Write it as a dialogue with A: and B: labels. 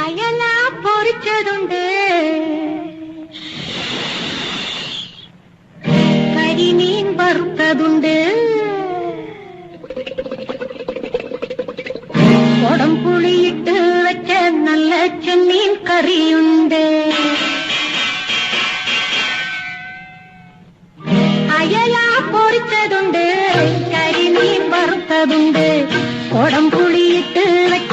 A: അയല പൊരിച്ചതുണ്ട്, കരിമീൻ വറുത്തതുണ്ട്, കൊടംപുളിയിട്ട് വെച്ച നല്ല ചെമ്മീൻ കറിയുണ്ട്. അയല പൊരിച്ചതുണ്ട്, കരിമീൻ വറുത്തതുണ്ട്, കൊടംപുളിയിട്ട് വെച്ച